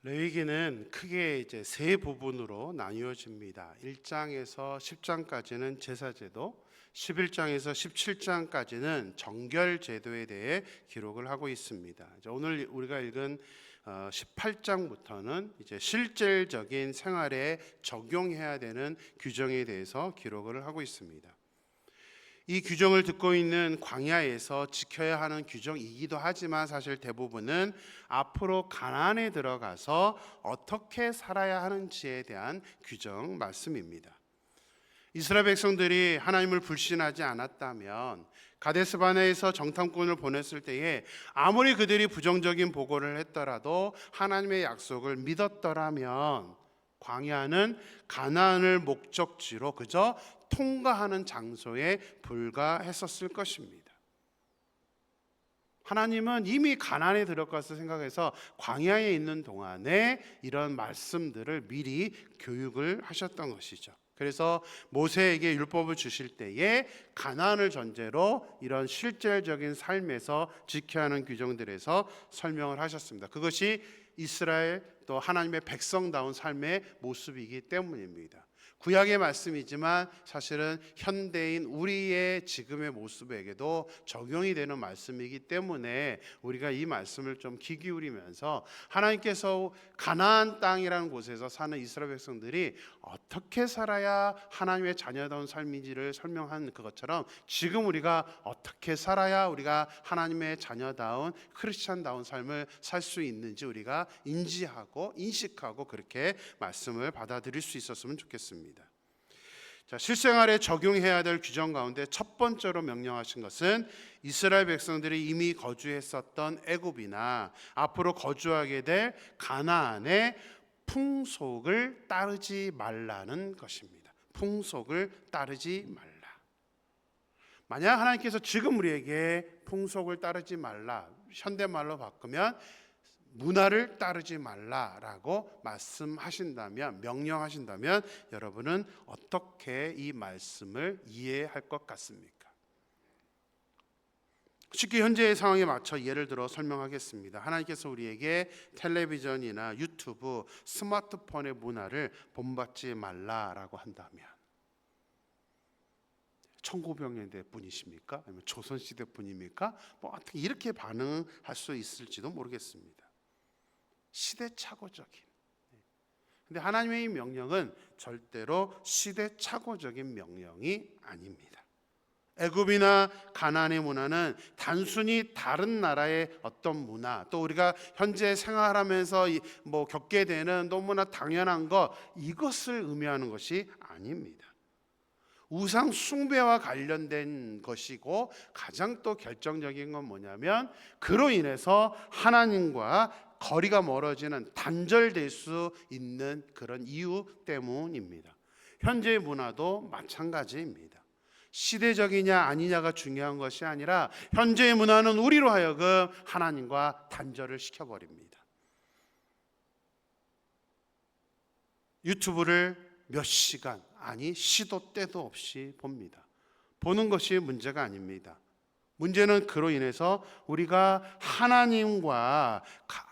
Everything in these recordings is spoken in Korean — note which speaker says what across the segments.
Speaker 1: 레위기는 크게 이제 세 부분으로 나뉘어집니다. 1장에서 10장까지는 제사제도, 11장에서 17장까지는 정결제도에 대해 기록을 하고 있습니다. 오늘 우리가 읽은 18장부터는 이제 실질적인 생활에 적용해야 되는 규정에 대해서 기록을 하고 있습니다. 이 규정을 듣고 있는 광야에서 지켜야 하는 규정이기도 하지만 사실 대부분은 앞으로 가나안에 들어가서 어떻게 살아야 하는지에 대한 규정 말씀입니다. 이스라엘 백성들이 하나님을 불신하지 않았다면 가데스 바네에서 정탐꾼을 보냈을 때에 아무리 그들이 부정적인 보고를 했더라도 하나님의 약속을 믿었더라면 광야는 가나안을 목적지로 그저 통과하는 장소에 불과했었을 것입니다. 하나님은 이미 가나안에 들어가서 생각해서 광야에 있는 동안에 이런 말씀들을 미리 교육을 하셨던 것이죠. 그래서 모세에게 율법을 주실 때에 가나안을 전제로 이런 실질적인 삶에서 지켜야 하는 규정들에서 설명을 하셨습니다. 그것이 이스라엘 또 하나님의 백성다운 삶의 모습이기 때문입니다. 구약의 말씀이지만 사실은 현대인 우리의 지금의 모습에게도 적용이 되는 말씀이기 때문에 우리가 이 말씀을 좀 귀 기울이면서 하나님께서 가나안 땅이라는 곳에서 사는 이스라엘 백성들이 어떻게 살아야 하나님의 자녀다운 삶인지를 설명한 그것처럼 지금 우리가 어떻게 살아야 우리가 하나님의 자녀다운 크리스찬다운 삶을 살 수 있는지 우리가 인지하고 인식하고 그렇게 말씀을 받아들일 수 있었으면 좋겠습니다. 자, 실생활에 적용해야 될 규정 가운데 첫 번째로 명령하신 것은 이스라엘 백성들이 이미 거주했었던 애굽이나 앞으로 거주하게 될 가나안의 풍속을 따르지 말라는 것입니다. 풍속을 따르지 말라. 만약 하나님께서 지금 우리에게 풍속을 따르지 말라, 현대말로 바꾸면 문화를 따르지 말라라고 말씀하신다면, 명령하신다면 여러분은 어떻게 이 말씀을 이해할 것 같습니까? 쉽게 현재의 상황에 맞춰 예를 들어 설명하겠습니다. 하나님께서 우리에게 텔레비전이나 유튜브, 스마트폰의 문화를 본받지 말라라고 한다면 1900년대 분이십니까? 아니면 조선시대 분입니까? 어떻게 이렇게 반응할 수 있을지도 모르겠습니다. 시대착오적인. 근데 하나님의 이 명령은 절대로 시대착오적인 명령이 아닙니다. 애굽이나 가나안의 문화는 단순히 다른 나라의 어떤 문화, 또 우리가 현재 생활하면서 겪게 되는 너무나 당연한 것, 이것을 의미하는 것이 아닙니다. 우상 숭배와 관련된 것이고 가장 또 결정적인 건 뭐냐면 그로 인해서 하나님과 거리가 멀어지는, 단절될 수 있는 그런 이유 때문입니다. 현재의 문화도 마찬가지입니다. 시대적이냐 아니냐가 중요한 것이 아니라 현재의 문화는 우리로 하여금 하나님과 단절을 시켜버립니다. 유튜브를 몇 시간, 아니 시도 때도 없이 봅니다. 보는 것이 문제가 아닙니다. 문제는 그로 인해서 우리가 하나님과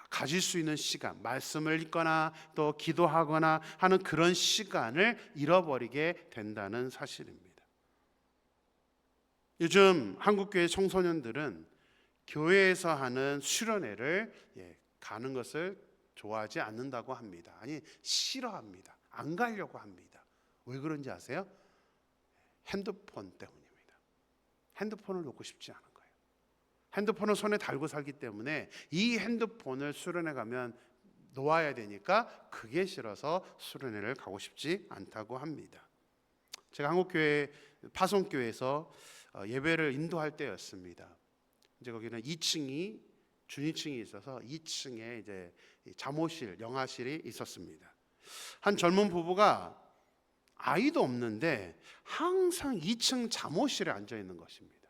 Speaker 1: 가질 수 있는 시간, 말씀을 읽거나 또 기도하거나 하는 그런 시간을 잃어버리게 된다는 사실입니다. 요즘 한국교회 청소년들은 교회에서 하는 수련회를 가는 것을 좋아하지 않는다고 합니다. 아니, 싫어합니다. 안 가려고 합니다. 왜 그런지 아세요? 핸드폰 때문입니다. 핸드폰을 놓고 싶지 않은 거예요. 핸드폰을 손에 달고 살기 때문에 이 핸드폰을 수련회 가면 놓아야 되니까 그게 싫어서 수련회를 가고 싶지 않다고 합니다. 제가 한국교회 파송교회에서 예배를 인도할 때였습니다. 이제 거기는 2층이 준위층이 있어서 2층에 이제 잠옷실, 영화실이 있었습니다. 한 젊은 부부가 아이도 없는데 항상 2층 잠옷실에 앉아 있는 것입니다.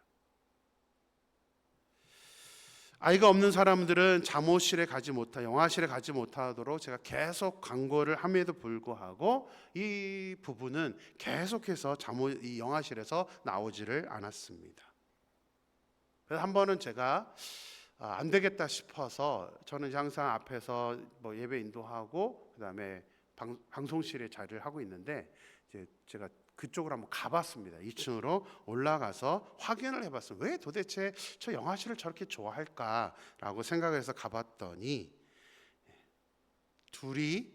Speaker 1: 아이가 없는 사람들은 잠옷실에 가지 못하, 영화실에 가지 못하도록 제가 계속 광고를 함에도 불구하고 이 부부는 계속해서 이 영화실에서 나오지를 않았습니다. 그래서 한 번은 제가 안 되겠다 싶어서 저는 항상 앞에서 뭐 예배 인도하고 그다음에 방송실에 자리를 하고 있는데 이제 제가 그쪽으로 한번 가봤습니다. 2층으로 올라가서 확인을 해봤어요. 왜 도대체 저 영화실을 저렇게 좋아할까라고 생각해서 가봤더니 둘이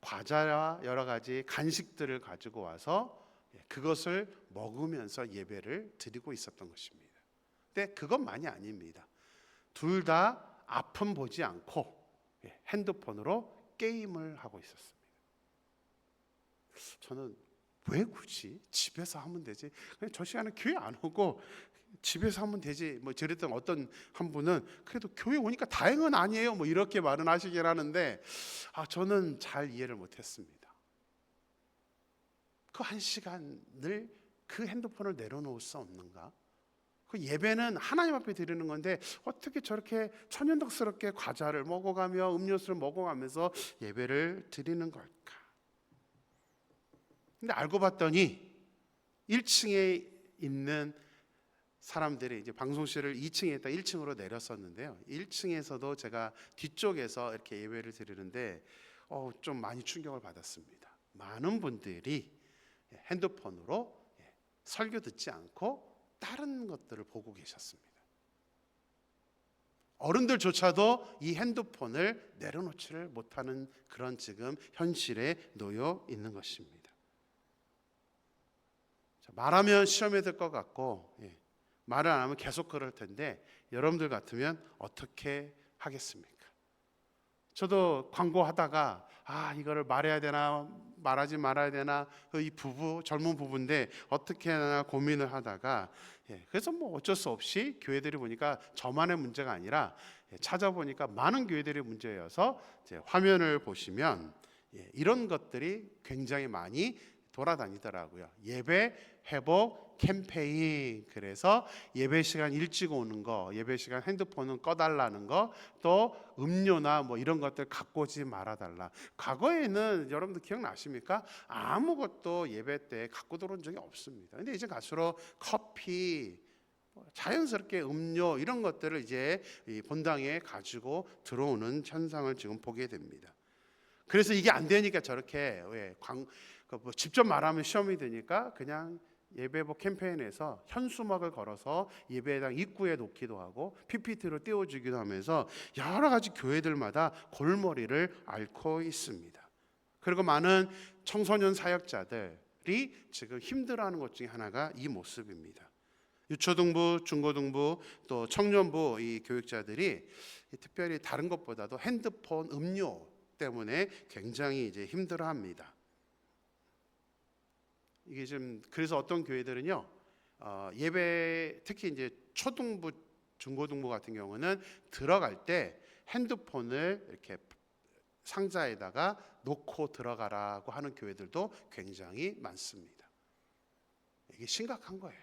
Speaker 1: 과자와 여러 가지 간식들을 가지고 와서 그것을 먹으면서 예배를 드리고 있었던 것입니다. 근데 그것만이 아닙니다. 둘 다 앞은 보지 않고 핸드폰으로 게임을 하고 있었습니다. 저는 왜 굳이 집에서 하면 되지? 그냥 저 시간에 교회 안 오고 집에서 하면 되지. 뭐 저랬던 어떤 한 분은 그래도 교회 오니까 다행은 아니에요. 뭐 이렇게 말은 하시긴 하는데 저는 잘 이해를 못했습니다. 그 한 시간을 그 핸드폰을 내려놓을 수 없는가? 그 예배는 하나님 앞에 드리는 건데 어떻게 저렇게 천연덕스럽게 과자를 먹어가며 음료수를 먹어가면서 예배를 드리는 걸까? 근데 알고 봤더니 1층에 있는 사람들이 이제 방송실을 2층에 있다 1층으로 내렸었는데요. 1층에서도 제가 뒤쪽에서 이렇게 예배를 드리는데 좀 많이 충격을 받았습니다. 많은 분들이 핸드폰으로 설교 듣지 않고 다른 것들을 보고 계셨습니다. 어른들조차도 이 핸드폰을 내려놓지를 못하는 그런 지금 현실에 놓여 있는 것입니다. 말하면 시험에 들 것 같고 말을 안 하면 계속 그럴 텐데 여러분들 같으면 어떻게 하겠습니까? 저도 광고하다가 이거를 말해야 되나 말하지 말아야 되나 이 부부 젊은 부부인데 어떻게 하나 고민을 하다가 그래서 뭐 어쩔 수 없이 교회들이 보니까 저만의 문제가 아니라 찾아보니까 많은 교회들의 문제여서 이제 화면을 보시면 이런 것들이 굉장히 많이 돌아다니더라고요. 예배 회복 캠페인. 그래서 예배 시간 일찍 오는 거, 예배 시간 핸드폰은 꺼달라는 거, 또 음료나 뭐 이런 것들 갖고 오지 말아달라. 과거에는 여러분들 기억나십니까? 아무것도 예배 때 갖고 들어온 적이 없습니다. 근데 이제 갈수록 커피, 자연스럽게 음료 이런 것들을 이제 본당에 가지고 들어오는 현상을 지금 보게 됩니다. 그래서 이게 안 되니까 저렇게 직접 말하면 시험이 되니까 그냥 예배복 캠페인에서 현수막을 걸어서 예배당 입구에 놓기도 하고 PPT로 띄워주기도 하면서 여러 가지 교회들마다 골머리를 앓고 있습니다. 그리고 많은 청소년 사역자들이 지금 힘들어하는 것 중에 하나가 이 모습입니다. 유초등부, 중고등부, 또 청년부 이 교육자들이 특별히 다른 것보다도 핸드폰, 음료 때문에 굉장히 이제 힘들어합니다. 이게 좀 그래서 어떤 교회들은요 예배 특히 이제 초등부, 중고등부 같은 경우는 들어갈 때 핸드폰을 이렇게 상자에다가 놓고 들어가라고 하는 교회들도 굉장히 많습니다. 이게 심각한 거예요.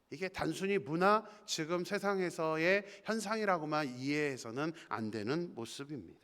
Speaker 1: 이게 단순히 문화 지금 세상에서의 현상이라고만 이해해서는 안 되는 모습입니다.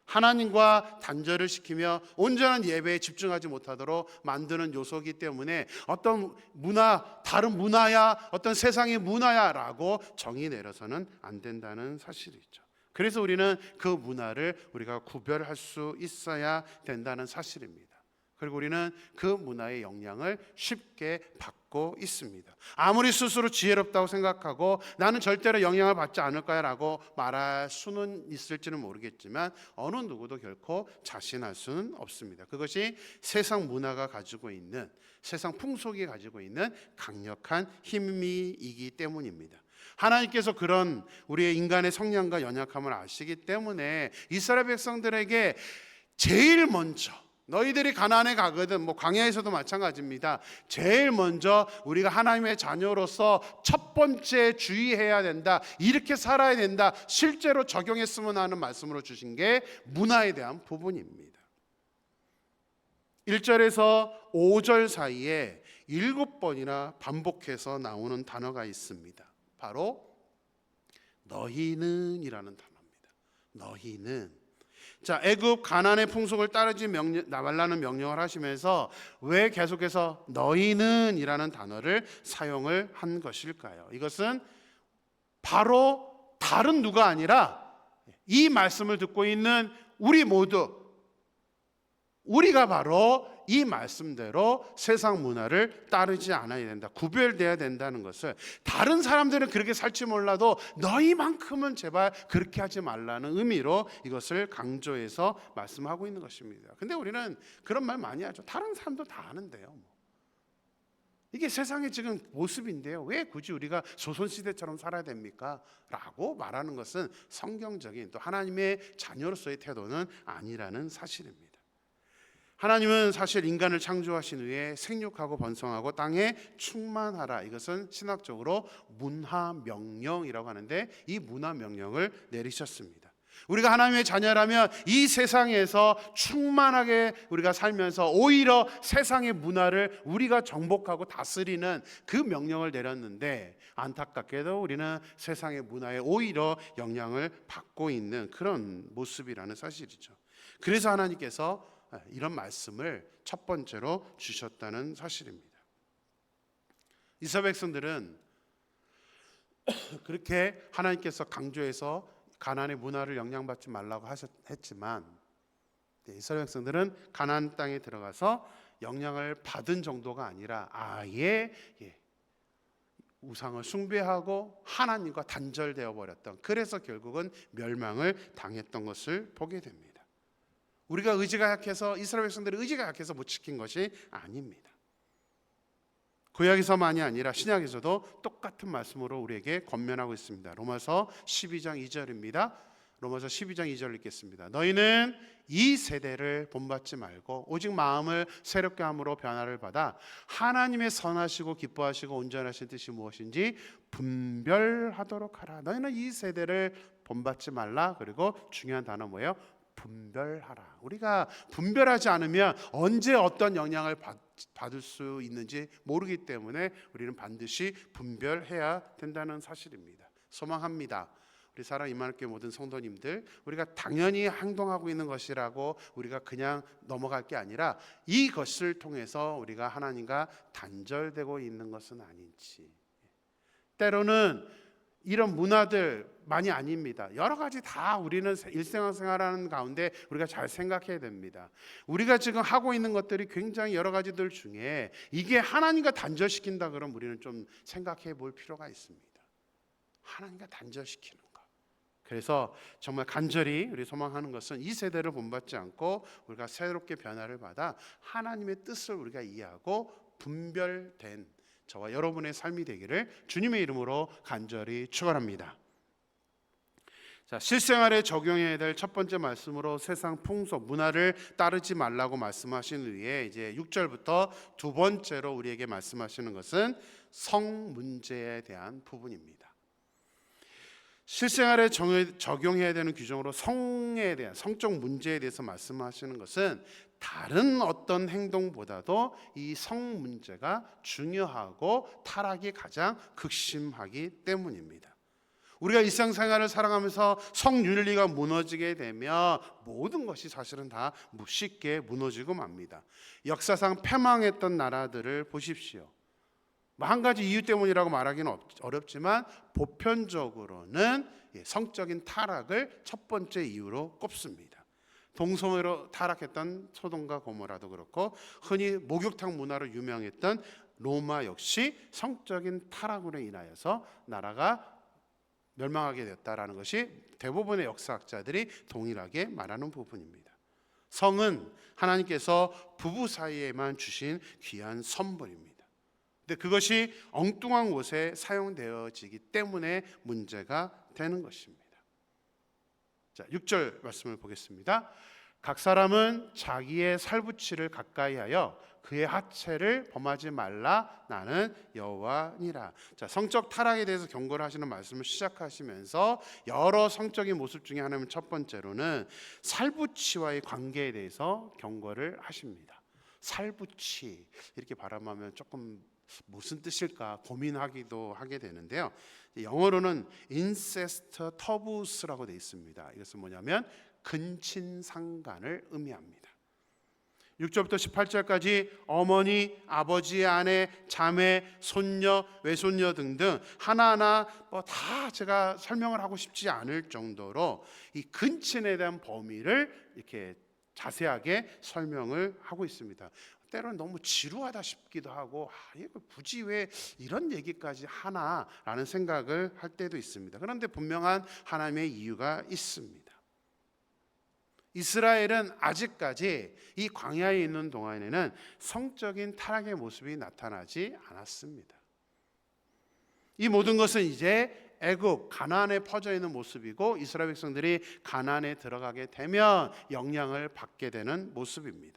Speaker 1: 하나님과 단절을 시키며 온전한 예배에 집중하지 못하도록 만드는 요소이기 때문에 어떤 문화, 다른 문화야, 어떤 세상의 문화야라고 정의 내려서는 안 된다는 사실이죠. 그래서 우리는 그 문화를 우리가 구별할 수 있어야 된다는 사실입니다. 그리고 우리는 그 문화의 영향을 쉽게 받고 있습니다. 아무리 스스로 지혜롭다고 생각하고 나는 절대로 영향을 받지 않을 거야 라고 말할 수는 있을지는 모르겠지만 어느 누구도 결코 자신할 수는 없습니다. 그것이 세상 문화가 가지고 있는, 세상 풍속이 가지고 있는 강력한 힘이기 때문입니다. 하나님께서 그런 우리의 인간의 성향과 연약함을 아시기 때문에 이스라엘 백성들에게 제일 먼저 너희들이 가나안에 가거든, 뭐 광야에서도 마찬가지입니다. 제일 먼저 우리가 하나님의 자녀로서 첫 번째 주의해야 된다, 이렇게 살아야 된다, 실제로 적용했으면 하는 말씀으로 주신 게 문화에 대한 부분입니다. 1절에서 5절 사이에 7번이나 반복해서 나오는 단어가 있습니다. 바로 너희는 이라는 단어입니다. 너희는. 자, 애굽 가나안의 풍속을 따르지 말라는 명령을 하시면서 왜 계속해서 너희는 이라는 단어를 사용을 한 것일까요? 이것은 바로 다른 누가 아니라 이 말씀을 듣고 있는 우리 모두, 우리가 바로 이 말씀대로 세상 문화를 따르지 않아야 된다. 구별돼야 된다는 것을, 다른 사람들은 그렇게 살지 몰라도 너희만큼은 제발 그렇게 하지 말라는 의미로 이것을 강조해서 말씀하고 있는 것입니다. 근데 우리는 그런 말 많이 하죠. 다른 사람도 다 아는데요. 이게 세상의 지금 모습인데요. 왜 굳이 우리가 조선시대처럼 살아야 됩니까? 라고 말하는 것은 성경적인, 또 하나님의 자녀로서의 태도는 아니라는 사실입니다. 하나님은 사실 인간을 창조하신 후에 생육하고 번성하고 땅에 충만하라, 이것은 신학적으로 문하명령이라고 하는데, 이 문하명령을 내리셨습니다. 우리가 하나님의 자녀라면 이 세상에서 충만하게 우리가 살면서 오히려 세상의 문화를 우리가 정복하고 다스리는 그 명령을 내렸는데, 안타깝게도 우리는 세상의 문화에 오히려 영향을 받고 있는 그런 모습이라는 사실이죠. 그래서 하나님께서 이런 말씀을 첫 번째로 주셨다는 사실입니다. 이스라엘 백성들은 그렇게 하나님께서 강조해서 가나안의 문화를 영향받지 말라고 했지만, 이스라엘 백성들은 가나안 땅에 들어가서 영향을 받은 정도가 아니라 아예 우상을 숭배하고 하나님과 단절되어 버렸던, 그래서 결국은 멸망을 당했던 것을 보게 됩니다. 우리가 의지가 약해서, 이스라엘 백성들이 의지가 약해서 못 지킨 것이 아닙니다. 구약에서만이 아니라 신약에서도 똑같은 말씀으로 우리에게 권면하고 있습니다. 로마서 12장 2절입니다. 로마서 12장 2절 읽겠습니다. 너희는 이 세대를 본받지 말고 오직 마음을 새롭게 함으로 변화를 받아 하나님의 선하시고 기뻐하시고 온전하신 뜻이 무엇인지 분별하도록 하라. 너희는 이 세대를 본받지 말라. 그리고 중요한 단어 뭐예요? 분별하라. 우리가 분별하지 않으면 언제 어떤 영향을 받을 수 있는지 모르기 때문에 우리는 반드시 분별해야 된다는 사실입니다. 소망합니다. 우리 사랑 임마누엘 모든 성도님들, 우리가 당연히 행동하고 있는 것이라고 우리가 그냥 넘어갈 게 아니라 이것을 통해서 우리가 하나님과 단절되고 있는 것은 아닌지, 때로는 이런 문화들만이 아닙니다. 여러 가지 다 우리는 일생활하는 가운데 우리가 잘 생각해야 됩니다. 우리가 지금 하고 있는 것들이 굉장히 여러 가지들 중에 이게 하나님과 단절시킨다 그러면 우리는 좀 생각해 볼 필요가 있습니다. 하나님과 단절시키는 것. 그래서 정말 간절히 우리 소망하는 것은 이 세대를 본받지 않고 우리가 새롭게 변화를 받아 하나님의 뜻을 우리가 이해하고 분별된 저와 여러분의 삶이 되기를 주님의 이름으로 간절히 축원합니다. 자, 실생활에 적용해야 될 첫 번째 말씀으로 세상 풍속, 문화를 따르지 말라고 말씀하신 후에 이제 6절부터 두 번째로 우리에게 말씀하시는 것은 성 문제에 대한 부분입니다. 실생활에 적용해야 되는 규정으로 성에 대한, 성적 문제에 대해서 말씀하시는 것은 다른 어떤 행동보다도 이 성 문제가 중요하고 타락이 가장 극심하기 때문입니다. 우리가 일상생활을 살아가면서 성윤리가 무너지게 되면 모든 것이 사실은 다 쉽게 무너지고 맙니다. 역사상 패망했던 나라들을 보십시오. 한 가지 이유 때문이라고 말하기는 어렵지만 보편적으로는 성적인 타락을 첫 번째 이유로 꼽습니다. 동성애로 타락했던 소돔과 고모라도 그렇고, 흔히 목욕탕 문화로 유명했던 로마 역시 성적인 타락으로 인하여서 나라가 멸망하게 됐다라는 것이 대부분의 역사학자들이 동일하게 말하는 부분입니다. 성은 하나님께서 부부 사이에만 주신 귀한 선물입니다. 근데 그것이 엉뚱한 곳에 사용되어지기 때문에 문제가 되는 것입니다. 자, 6절 말씀을 보겠습니다. 각 사람은 자기의 살붙이를 가까이하여 그의 하체를 범하지 말라. 나는 여호와니라. 자, 성적 타락에 대해서 경고를 하시는 말씀을 시작하시면서 여러 성적인 모습 중에 하나는 첫 번째로는 살붙이와의 관계에 대해서 경고를 하십니다. 살붙이, 이렇게 발음하면 조금 무슨 뜻일까 고민하기도 하게 되는데요. 영어로는 incest tabus라고 되어 있습니다. 이것은 뭐냐면 근친상간을 의미합니다. 6절부터 18절까지 어머니, 아버지, 아내, 자매, 손녀, 외손녀 등등 하나하나 다 제가 설명을 하고 싶지 않을 정도로 이 근친에 대한 범위를 이렇게 자세하게 설명을 하고 있습니다. 때로는 너무 지루하다 싶기도 하고 이거 굳이 왜 이런 얘기까지 하나라는 생각을 할 때도 있습니다. 그런데 분명한 하나님의 이유가 있습니다. 이스라엘은 아직까지 이 광야에 있는 동안에는 성적인 타락의 모습이 나타나지 않았습니다. 이 모든 것은 이제 애굽 가나안에 퍼져 있는 모습이고 이스라엘 백성들이 가나안에 들어가게 되면 영향을 받게 되는 모습입니다.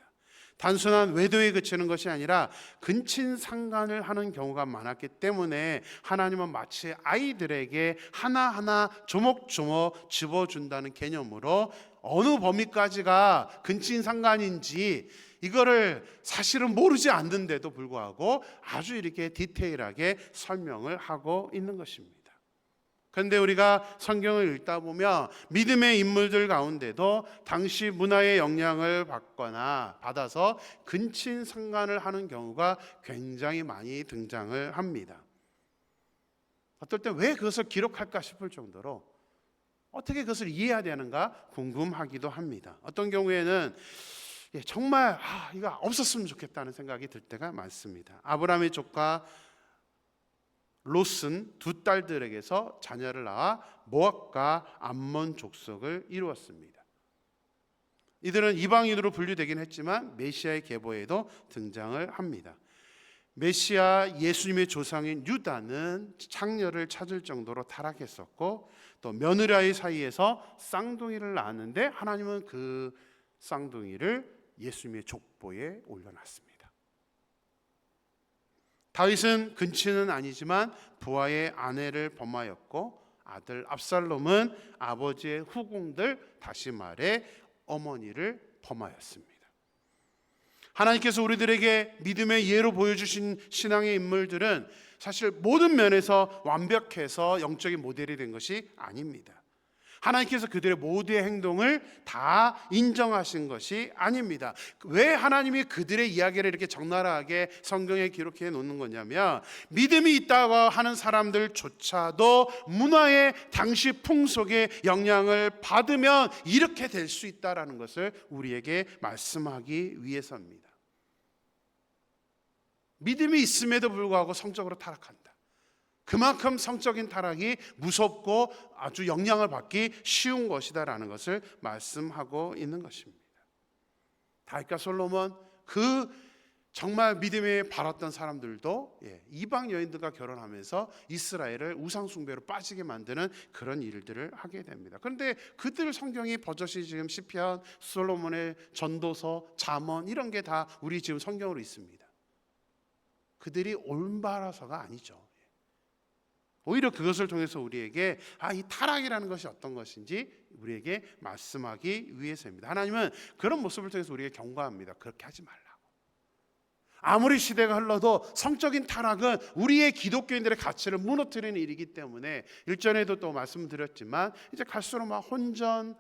Speaker 1: 단순한 외도에 그치는 것이 아니라 근친상간을 하는 경우가 많았기 때문에 하나님은 마치 아이들에게 하나하나 조목조목 집어준다는 개념으로 어느 범위까지가 근친상간인지 이거를 사실은 모르지 않는데도 불구하고 아주 이렇게 디테일하게 설명을 하고 있는 것입니다. 그런데 우리가 성경을 읽다 보면 믿음의 인물들 가운데도 당시 문화의 영향을 받아서 근친상간을 하는 경우가 굉장히 많이 등장을 합니다. 어떨 때 왜 그것을 기록할까 싶을 정도로 어떻게 그것을 이해해야 되는가 궁금하기도 합니다. 어떤 경우에는 정말 이거 없었으면 좋겠다는 생각이 들 때가 많습니다. 아브라함의 조카 롯은 두 딸들에게서 자녀를 낳아 모압과 암몬 족속을 이루었습니다. 이들은 이방인으로 분류되긴 했지만 메시아의 계보에도 등장을 합니다. 메시아 예수님의 조상인 유다는 창녀를 찾을 정도로 타락했었고 또 며느리 사이에서 쌍둥이를 낳았는데 하나님은 그 쌍둥이를 예수님의 족보에 올려놨습니다. 다윗은 근친은 아니지만 부하의 아내를 범하였고 아들 압살롬은 아버지의 후궁들, 다시 말해 어머니를 범하였습니다. 하나님께서 우리들에게 믿음의 예로 보여주신 신앙의 인물들은 사실 모든 면에서 완벽해서 영적인 모델이 된 것이 아닙니다. 하나님께서 그들의 모두의 행동을 다 인정하신 것이 아닙니다. 왜 하나님이 그들의 이야기를 이렇게 적나라하게 성경에 기록해 놓는 거냐면 믿음이 있다고 하는 사람들조차도 문화의 당시 풍속의 영향을 받으면 이렇게 될 수 있다라는 것을 우리에게 말씀하기 위해서입니다. 믿음이 있음에도 불구하고 성적으로 타락한다. 그만큼 성적인 타락이 무섭고 아주 영향을 받기 쉬운 것이다라는 것을 말씀하고 있는 것입니다. 다윗과 솔로몬 그 정말 믿음에 바랐던 사람들도 이방 여인들과 결혼하면서 이스라엘을 우상 숭배로 빠지게 만드는 그런 일들을 하게 됩니다. 그런데 그들 성경이 버젓이 지금 시편, 솔로몬의 전도서, 잠언 이런 게 다 우리 지금 성경으로 있습니다. 그들이 올바라서가 아니죠. 오히려 그것을 통해서 우리에게 이 타락이라는 것이 어떤 것인지 우리에게 말씀하기 위해서입니다. 하나님은 그런 모습을 통해서 우리에게 경고합니다. 그렇게 하지 말라고. 아무리 시대가 흘러도 성적인 타락은 우리의 기독교인들의 가치를 무너뜨리는 일이기 때문에 일전에도 또 말씀드렸지만 이제 갈수록 막 혼전,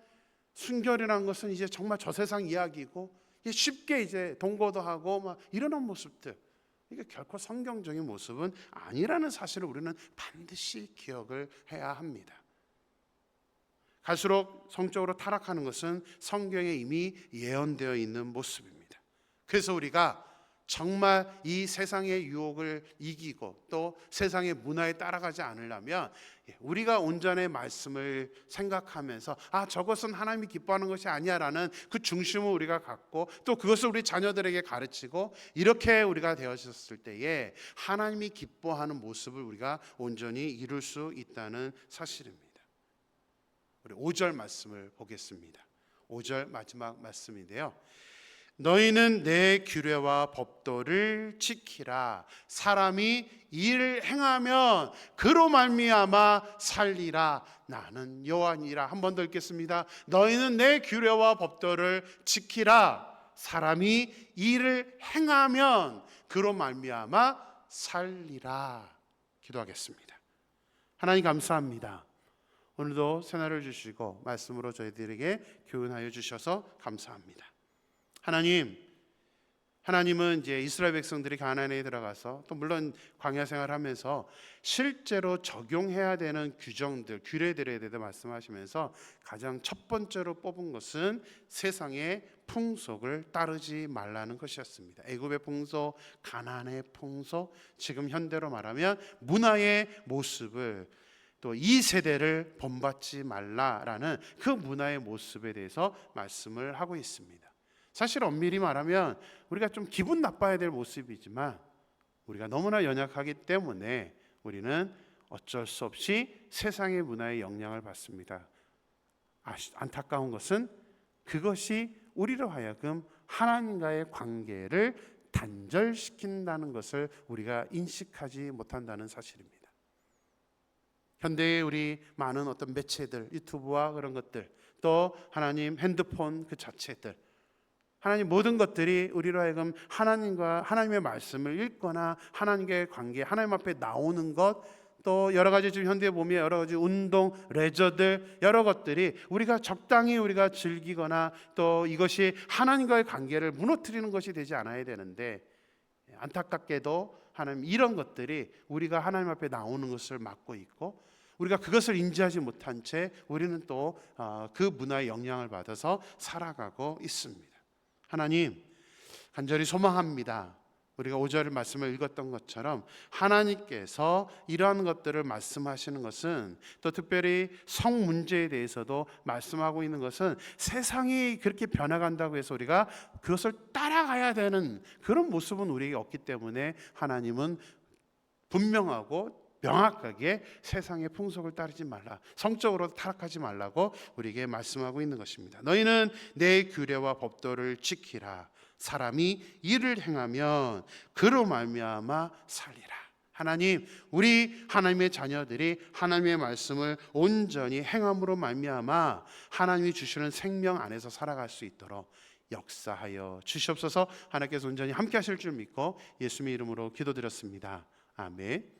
Speaker 1: 순결이라는 것은 이제 정말 저세상 이야기고 쉽게 이제 동거도 하고 막 이러는 모습들, 이게 결코 성경적인 모습은 아니라는 사실을 우리는 반드시 기억을 해야 합니다. 갈수록 성적으로 타락하는 것은 성경에 이미 예언되어 있는 모습입니다. 그래서 우리가 정말 이 세상의 유혹을 이기고 또 세상의 문화에 따라가지 않으려면 우리가 온전히 말씀을 생각하면서 저것은 하나님이 기뻐하는 것이 아니야 라는 그 중심을 우리가 갖고 또 그것을 우리 자녀들에게 가르치고 이렇게 우리가 되어졌을 때에 하나님이 기뻐하는 모습을 우리가 온전히 이룰 수 있다는 사실입니다. 우리 5절 말씀을 보겠습니다. 5절 마지막 말씀인데요. 너희는 내 규례와 법도를 지키라. 사람이 이를 행하면 그로 말미암아 살리라. 나는 여호와니라. 한 번 더 읽겠습니다. 너희는 내 규례와 법도를 지키라. 사람이 이를 행하면 그로 말미암아 살리라. 기도하겠습니다. 하나님 감사합니다. 오늘도 새날을 주시고 말씀으로 저희들에게 교훈하여 주셔서 감사합니다. 하나님, 하나님은 이제 이스라엘 백성들이 가나안에 들어가서 또 물론 광야 생활하면서 실제로 적용해야 되는 규정들, 규례들에 대해 말씀하시면서 가장 첫 번째로 뽑은 것은 세상의 풍속을 따르지 말라는 것이었습니다. 애굽의 풍속, 가나안의 풍속, 지금 현대로 말하면 문화의 모습을 또 이 세대를 본받지 말라라는 그 문화의 모습에 대해서 말씀을 하고 있습니다. 사실 엄밀히 말하면 우리가 좀 기분 나빠야 될 모습이지만 우리가 너무나 연약하기 때문에 우리는 어쩔 수 없이 세상의 문화의 영향을 받습니다. 안타까운 것은 그것이 우리로 하여금 하나님과의 관계를 단절시킨다는 것을 우리가 인식하지 못한다는 사실입니다. 현대의 우리 많은 어떤 매체들, 유튜브와 그런 것들, 또 하나님 핸드폰 그 자체들, 하나님 모든 것들이 우리로 하여금 하나님과 하나님의 말씀을 읽거나 하나님과의 관계, 하나님 앞에 나오는 것, 또 여러 가지 지금 현대에 보면 여러 가지 운동, 레저들 여러 것들이 우리가 적당히 우리가 즐기거나 또 이것이 하나님과의 관계를 무너뜨리는 것이 되지 않아야 되는데, 안타깝게도 하나님 이런 것들이 우리가 하나님 앞에 나오는 것을 막고 있고 우리가 그것을 인지하지 못한 채 우리는 또 그 문화의 영향을 받아서 살아가고 있습니다. 하나님 간절히 소망합니다. 우리가 5절 말씀을 읽었던 것처럼 하나님께서 이러한 것들을 말씀하시는 것은, 또 특별히 성 문제에 대해서도 말씀하고 있는 것은, 세상이 그렇게 변화간다고 해서 우리가 그것을 따라가야 되는 그런 모습은 우리에게 없기 때문에 하나님은 분명하고 명확하게 세상의 풍속을 따르지 말라, 성적으로 타락하지 말라고 우리에게 말씀하고 있는 것입니다. 너희는 내 규례와 법도를 지키라. 사람이 이를 행하면 그로 말미암아 살리라. 하나님, 우리 하나님의 자녀들이 하나님의 말씀을 온전히 행함으로 말미암아 하나님이 주시는 생명 안에서 살아갈 수 있도록 역사하여 주시옵소서. 하나님께서 온전히 함께 하실 줄 믿고 예수님의 이름으로 기도드렸습니다. 아멘.